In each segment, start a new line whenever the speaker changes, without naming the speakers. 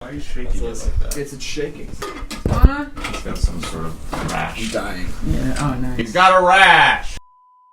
are you shaking it like that?
It's shaking.
He's got some sort of rash.
He's dying.
Yeah, oh nice.
He's got a rash!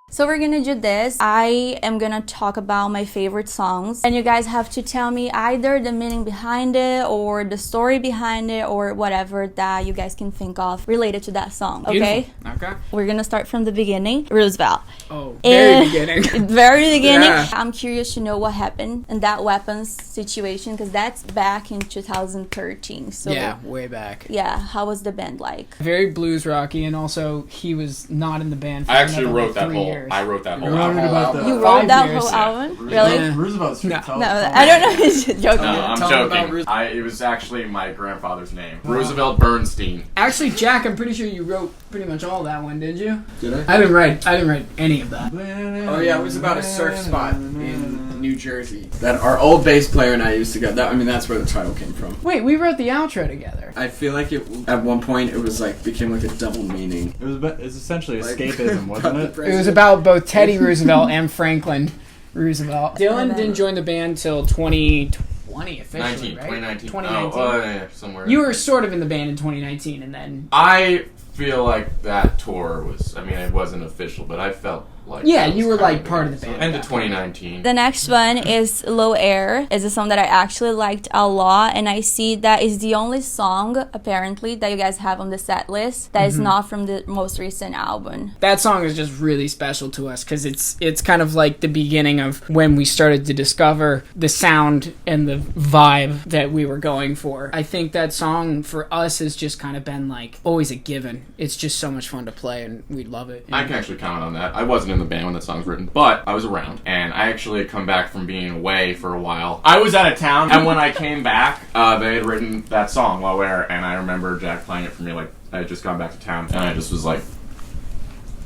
So we're gonna do this. I am gonna talk about my favorite songs, and you guys have to tell me either the meaning behind it or the story behind it or whatever that you guys can think of related to that song. Okay?
Beautiful. Okay.
We're gonna start from the beginning. Roosevelt.
Oh, very beginning.
Very beginning.
Yeah.
I'm curious to know what happened in that weapons situation because that's back in 2013. So
Yeah, way back.
yeah, how was the band like?
Very blues rocky, and also he was not in the band for
I actually
another
wrote that
3
whole.
years.
I wrote that whole
wrote it
album.
about the-
You
5
wrote that
years.
whole album?
Yeah.
Really?
Yeah.
Roosevelt's
No.
tell
No,
us.
I don't know. He's joking.
No, I'm
Tell him about
joking. It was actually my grandfather's name. Roosevelt Bernstein.
Actually, Jack, I'm pretty sure you wrote pretty much all that one, didn't you?
Did
I didn't write any of that.
Oh yeah, it was about a surf spot in New Jersey that our old bass player and I used to go. That's where the title came from.
Wait, we wrote the outro together.
I feel like at one point it was like became like a double meaning.
It's essentially
Like,
escapism, wasn't it?
It was about both Teddy Roosevelt and Franklin Roosevelt. Dylan didn't join the band till 2020 officially, right?
2019.
2019.
Oh, yeah, somewhere.
You were sort of in the band in 2019, and then
I feel like that tour was, it wasn't official, but I felt like...
yeah,
that was
you were
kind
like
of
part of
big.
the band.
End of 2019.
The next one is Low Air. It's a song that I actually liked a lot, and I see that is the only song, apparently, that you guys have on the set list that is not from the most recent album.
That song is just really special to us because it's kind of like the beginning of when we started to discover the sound and the vibe that we were going for. I think that song for us has just kind of been like always a given. It's just so much fun to play, and we love it.
I can actually comment on that. I wasn't in the band when that song was written, but I was around, and I actually had come back from being away for a while. I was out of town, and when I came back, they had written that song, Low Air, and I remember Jack playing it for me, like, I had just gone back to town, and I just was like,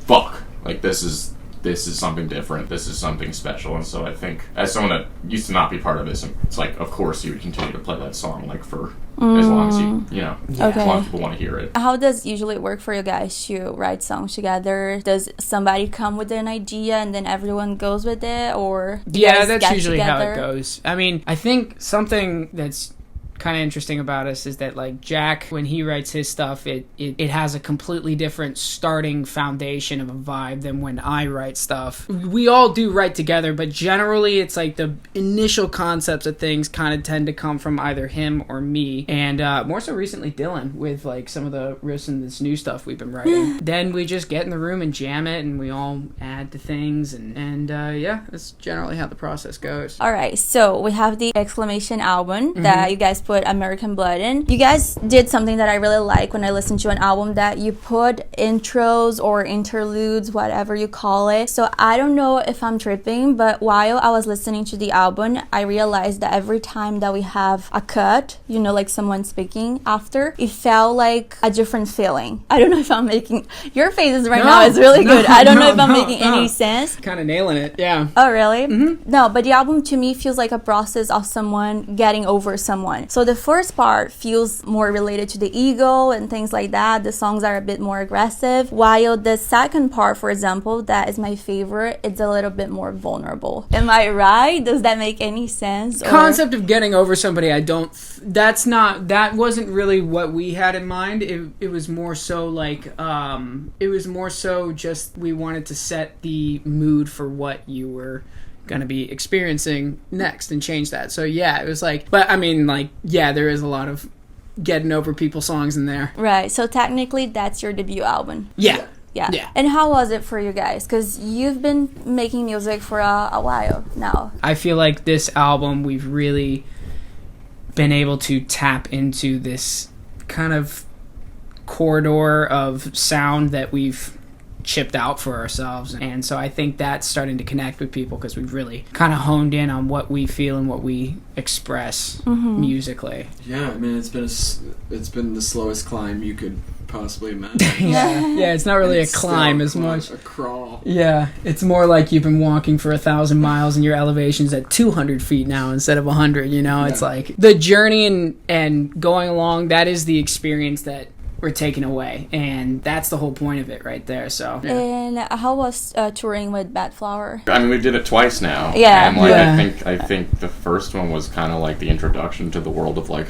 fuck, like, this is something different, this is something special, and so I think, as someone that used to not be part of this, it's like, of course you would continue to play that song, like, for as long as as long as people want to hear it.
How does it usually work for you guys to write songs together? Does somebody come with an idea and then everyone goes with it, or do you
Yeah,
guys
that's
get
usually
together?
how it goes. I think something that's kind of interesting about us is that like Jack, when he writes his stuff, it has a completely different starting foundation of a vibe than when I write stuff. We all do write together, but generally it's like the initial concepts of things kind of tend to come from either him or me, and more so recently Dylan with like some of the riffs and this new stuff we've been writing. Then we just get in the room and jam it, and we all add to things, and yeah, that's generally how the process goes.
All right, so we have the exclamation album that you guys put American Blood in. You guys did something that I really like when I listened to an album, that you put intros or interludes, whatever you call it. So I don't know if I'm tripping, but while I was listening to the album, I realized that every time that we have a cut, like someone speaking after, it felt like a different feeling. I don't know if I'm making... Your faces right now is really good. I don't know if I'm making any sense.
Kind of nailing it, yeah.
Oh, really? No, but the album to me feels like a process of someone getting over someone. So the first part feels more related to the ego and things like that. The songs are a bit more aggressive, while the second part, for example, that is my favorite, it's a little bit more vulnerable. Am I right? Does that make any sense?
Concept of getting over somebody, that wasn't really what we had in mind. It was more so like, it was more so just we wanted to set the mood for what you were gonna be experiencing next and change that. So yeah, it was like, but there is a lot of getting over people songs in there.
Right, so technically that's your debut album.
Yeah.
And how was it for you guys? Because you've been making music for a while now.
I feel like this album, we've really been able to tap into this kind of corridor of sound that we've chipped out for ourselves, and so I think that's starting to connect with people because we've really kind of honed in on what we feel and what we express musically.
Yeah, it's been the slowest climb you could possibly imagine.
yeah, it's not really a climb as much.
A crawl.
Yeah, it's more like you've been walking for 1,000 miles and your elevation's at 200 feet now instead of 100. It's like the journey and going along. That is the experience that were taken away, and that's the whole point of it right there. So
And how was touring with Badflower?
I mean, we did it twice now.
Yeah.
And like,
Yeah.
I think the first one was kind of like the introduction to the world of like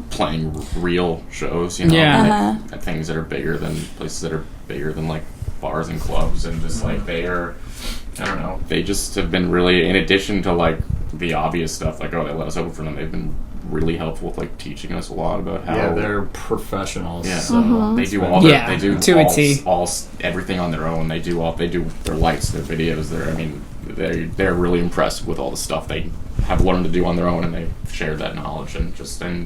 playing real shows. You know,
Yeah.
at things that are bigger than places that are bigger than like bars and clubs, and just like they are. I don't know. They just have been really, in addition to like the obvious stuff, like, oh, they let us open for them. They've been really helpful with like teaching us a lot about how.
Yeah, they're professionals.
Yeah,
So
they do all their,
Yeah,
they do
to a T.
all everything on their own. They do their lights, their videos. I mean, they're really impressed with all the stuff they have learned to do on their own, and they share that knowledge, and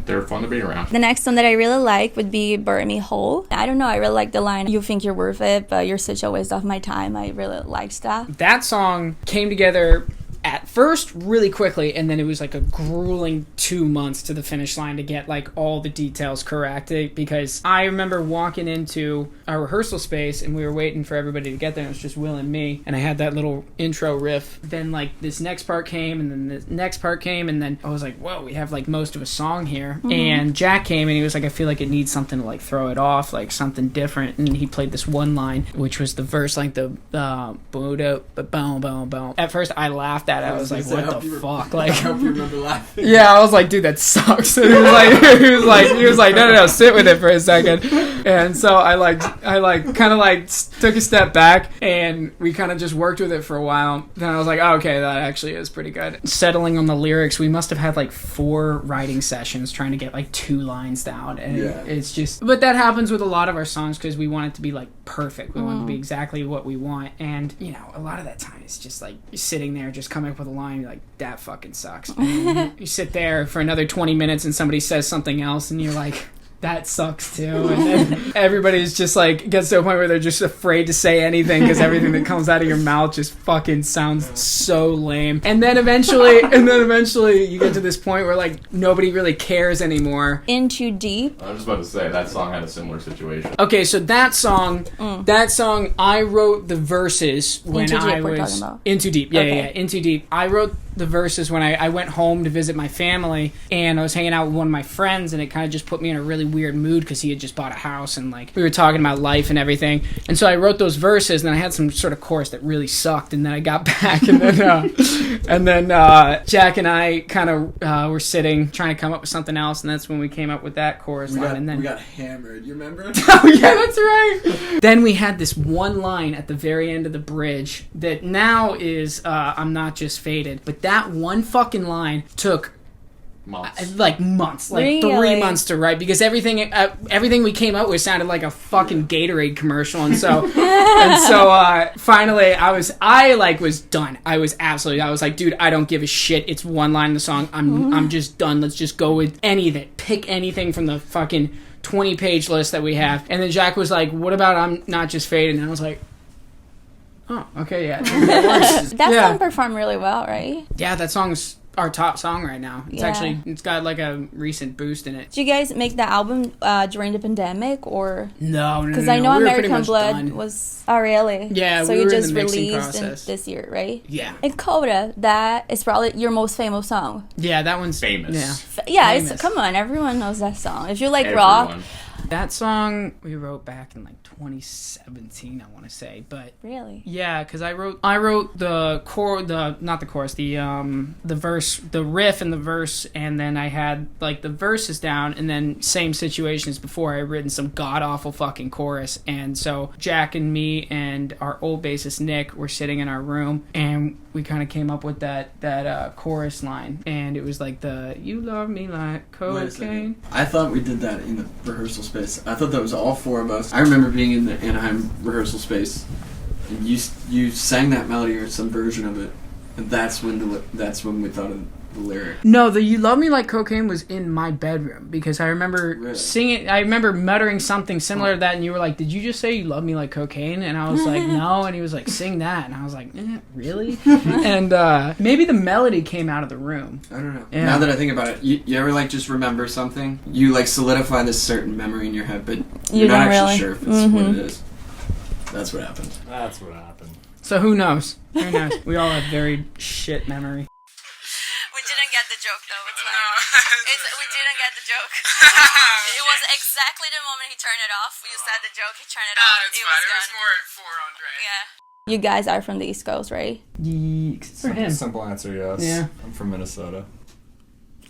they're fun to be around.
The next one that I really like would be Bury Me Whole. I don't know, I really like the line, "You think you're worth it, but you're such a waste of my time." I really liked that.
that song came together at first really quickly, and then it was like a grueling 2 months to the finish line to get like all the details correct, because I remember walking into our rehearsal space and we were waiting for everybody to get there, and it was just Will and me, and I had that little intro riff. Then like this next part came, and then the next part came, and then I was like, whoa, we have like most of a song here. And Jack came and he was like, I feel like it needs something to like throw it off, like something different, and he played this one line, which was the verse, like the boom boom boom. At first I laughed at it. I was like, what the fuck? Like,
I hope you remember laughing.
yeah, I was like, dude, that sucks. And he was like, no, sit with it for a second. And so I kind of took a step back, and we kind of just worked with it for a while. Then I was like, oh, okay, that actually is pretty good. Settling on the lyrics, we must have had like 4 writing sessions trying to get like 2 lines down, and it's just. But that happens with a lot of our songs because we want it to be like perfect. We want it to be exactly what we want, and you know, a lot of that time it's just like you're sitting there, just coming up with a line, you're like, that fucking sucks. And you sit there for another 20 minutes and somebody says something else and you're like, that sucks too. And then everybody's just like, gets to a point where they're just afraid to say anything because everything that comes out of your mouth just fucking sounds so lame. And then eventually you get to this point where like nobody really cares anymore.
In Too Deep.
I was just about to say that song had a similar situation.
Okay, so that song, I wrote the verses when
Into Deep
I
we're
was
talking about.
In Too Deep. Yeah, In Too Deep. I wrote the verses when I went home to visit my family, and I was hanging out with one of my friends, and it kind of just put me in a really weird mood because he had just bought a house, and like we were talking about life and everything. And so I wrote those verses, and then I had some sort of chorus that really sucked, and then I got back, and then Jack and I kind of were sitting trying to come up with something else, and that's when we came up with that chorus line. And then
we got hammered. You remember?
Oh yeah, that's right. Then we had this one line at the very end of the bridge that now is I'm not just faded, but that one fucking line took
Months.
like months, like
Really?
3 months to write, because everything we came up with sounded like a fucking Gatorade commercial, and so finally I was done. I was like, dude, I don't give a shit. It's one line in the song. I'm just done. Let's just go with anything. Pick anything from the fucking 20-page list that we have. And then Jack was like, what about I'm not just faded? And I was like, oh, okay, yeah.
That
Yeah.
song performed really well, right?
Yeah, that song's our top song right now. It's
Yeah.
actually, it's got like a recent boost in it.
Did you guys make the album during the pandemic, or?
No.
Because I know
we were pretty
American
much
Blood
done.
was. Oh, really?
Yeah,
So
we
you
were in
just
the mixing
released
process.
this year, right?
Yeah.
And CoDA, that is probably your most famous song.
Yeah, that one's
Famous.
Yeah.
Yeah,
Famous.
it's come on, everyone knows that song. If you like rock,
Everyone.
That song we wrote back in like 2017, I want to say, but
really.
yeah, because I wrote the verse, the riff and the verse, and then I had like the verses down, and then same situation as before, I had written some god awful fucking chorus, and so Jack and me and our old bassist Nick were sitting in our room, and we kind of came up with that chorus line, and it was like the "You love me like
Wait a second.
cocaine."
I thought we did that in the rehearsal space. I thought that was all 4 of us. I remember being in the Anaheim rehearsal space, and you sang that melody or some version of it, and that's when we thought of the lyric.
No, the "You Love Me Like Cocaine" was in my bedroom, because I remember
Really?
singing. I remember muttering something similar to that, and you were like, "Did you just say you love me like cocaine?" And I was like, "No." And he was like, "Sing that," and I was like, "Really?" And maybe the melody came out of the room.
I don't know.
Yeah.
Now that I think about it, you ever like just remember something? You like solidify this certain memory in your head, but you're not
don't
actually
really.
sure if it's what it is. That's what happened.
That's what happened.
So who knows? Who knows? We all have very shit memory.
We didn't get the joke though. It's fine. we didn't get the joke. It was exactly the moment he turned it off. You said the joke, he turned it off.
It's
it
fine.
was
It was
gone.
more for Andre.
Yeah. You guys are from the East Coast, right?
For him.
Simple answer, yes.
Yeah.
I'm from Minnesota.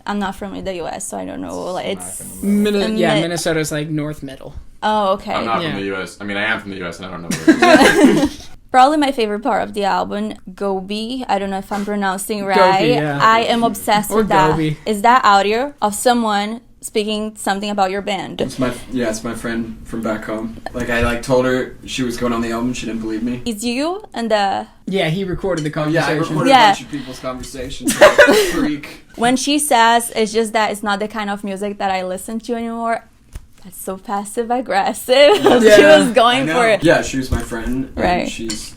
I'm not from the U.S., so I don't know. Like it's.
Smack in the middle.
Minnesota's like north middle.
Oh, okay.
I'm not
Yeah.
from the U.S. I mean, I am from the U.S. and I don't know where it is.
Probably my favorite part of the album, Gobi. I don't know if I'm pronouncing right.
Gobi, yeah.
I am obsessed
Or
with that.
Gobi.
Is that audio of someone speaking something about your band?
It's my friend from back home. Like I told her she was going on the album, she didn't believe me.
It's you and the.
Yeah, he recorded the
Oh yeah, I
conversation.
recorded
Yeah.
a bunch of people's conversations. Like, freak.
When she says it's just that it's not the kind of music that I listen to anymore. That's so passive aggressive. She
Yeah.
was going for it.
Yeah, she was my friend,
Right.
and she's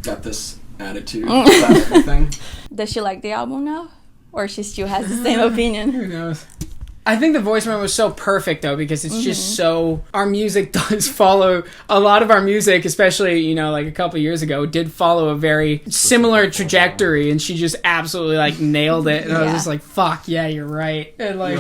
got this attitude about everything.
Does she like the album now? Or she still has the same opinion?
Who knows? I think the voice memo was so perfect though because it's just so our music does follow a lot of our music, especially like a couple years ago, did follow a very similar trajectory, and she just absolutely like nailed it. And I was
Yeah.
just like, "Fuck yeah, you're right." And like,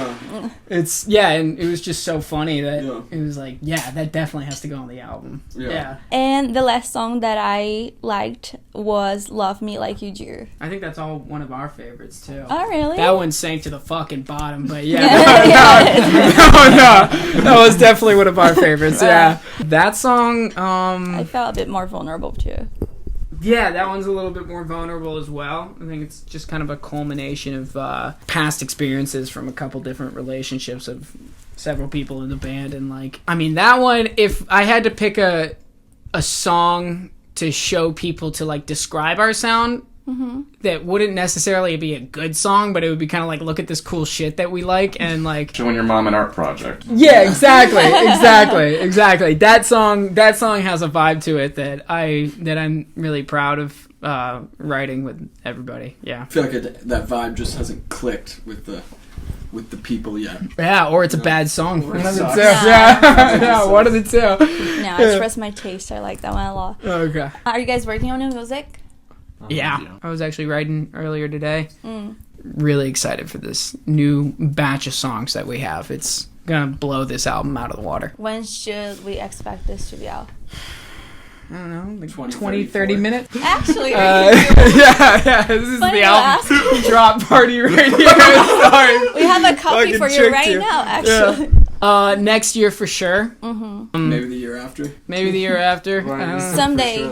Yeah.
and it was just so funny that
Yeah.
it was like, yeah, that definitely has to go on the album.
Yeah.
Yeah,
And the last song that I liked was Love Me Like You Do.
I think that's all one of our favorites too.
Oh, really?
That one sank to the fucking bottom, but
Yeah.
no, that was definitely one of our favorites. Yeah, that song.
I felt a bit more vulnerable too.
Yeah, that one's a little bit more vulnerable as well. I think it's just kind of a culmination of past experiences from a couple different relationships of several people in the band, and that one. If I had to pick a song to show people to describe our sound. Mm-hmm. That wouldn't necessarily be a good song, but it would be kind of look at this cool shit that we like, and
Showing your mom an art project.
yeah, exactly. That song has a vibe to it that I'm really proud of writing with everybody. Yeah,
I feel like that vibe just hasn't clicked with the people yet.
yeah, or it's a bad song. One of the
sucks.
two. Yeah, one of the two.
No, I express my taste. I like that one a lot.
Okay.
Are you guys working on new music?
Yeah, I was actually writing earlier today. Really excited for this new batch of songs that we have. It's gonna blow this album out of the water.
When should we expect this to be out?
I don't know,
20,
20, 30 minutes?
Actually,
Yeah, this is
Funny
the
you
album
ask.
drop party right here. Sorry.
we have a copy
Fucking
for you
tricked
right
you.
now. Actually,
Next year for sure.
Maybe the year after.
Maybe the year after. I don't know.
Someday.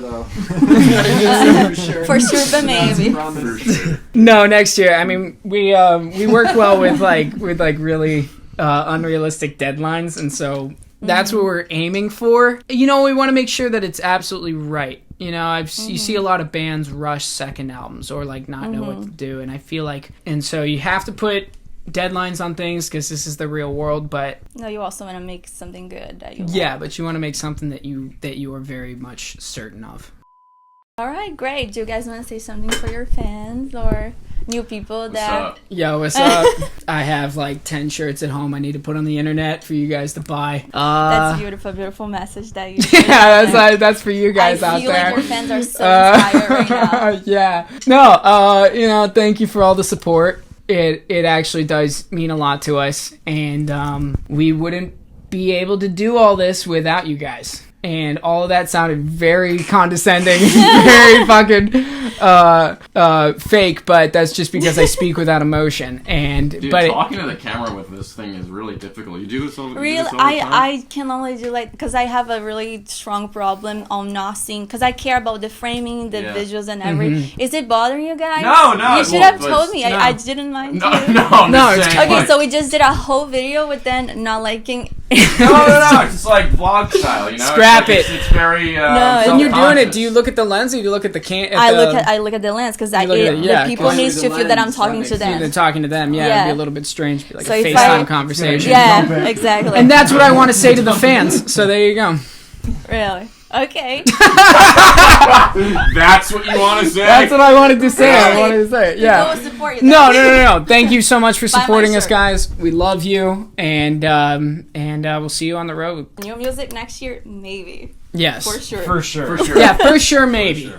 For sure.
for sure, but maybe.
For sure.
No, next year. I mean, we work well with really unrealistic deadlines, and so that's what we're aiming for. We want to make sure that it's absolutely right. You see a lot of bands rush second albums or not know what to do, and I feel and so you have to put deadlines on things because this is the real world, but
No, you also want to make something good that you like.
yeah, but you want to make something that you are very much certain of.
All right, great. Do you guys want to say something for your fans or new people
What's
that?
up?
Yo, what's up? I have 10 shirts at home I need to put on the internet for you guys to buy.
That's a beautiful, beautiful message that you.
Yeah, that's for you guys
I
out
feel
there.
like your fans are so inspired right now.
Yeah. No, thank you for all the support. It actually does mean a lot to us, and we wouldn't be able to do all this without you guys. And all of that sounded very condescending, very fucking fake, but that's just because I speak without emotion. And
Dude,
but
talking to the camera with this thing is really difficult. You do this all,
Really,
you do this all the time?
I can only do because I have a really strong problem on not seeing because I care about the framing, the
Yeah.
visuals, and everything. Is it bothering you guys?
No,
You should
well,
have
but
told me.
no.
I didn't mind.
No,
you.
no, I'm
No,
just
it's-
saying,
Okay, so we just did a whole video with then not liking.
no, it's like vlog style,
Scrap
it's
it.
It's very.
No,
when you're doing it,
self-conscious.
do you look at the lens or do you look at the can?
I look at the lens because
You look at it, yeah,
the people
'cause-
needs to
the
feel that I'm
lens,
talking
that
to
makes
They're
them.
talking to them. Yeah, it'd
Yeah.
be a little bit strange, be like
So
a
if
FaceTime
I-
conversation.
Yeah, exactly.
And that's what I want to say to the fans. So there you go.
really okay.
That's what you want to say?
That's what I wanted to say. I
Really?
wanted to say it.
People
Yeah.
will support you.
No. Thank you so much for
Buy my
supporting us,
shirt.
guys. We love you, and we'll see you on the road.
New music next year, maybe
Yes,
for sure.
For sure.
For sure.
Yeah, for sure, maybe.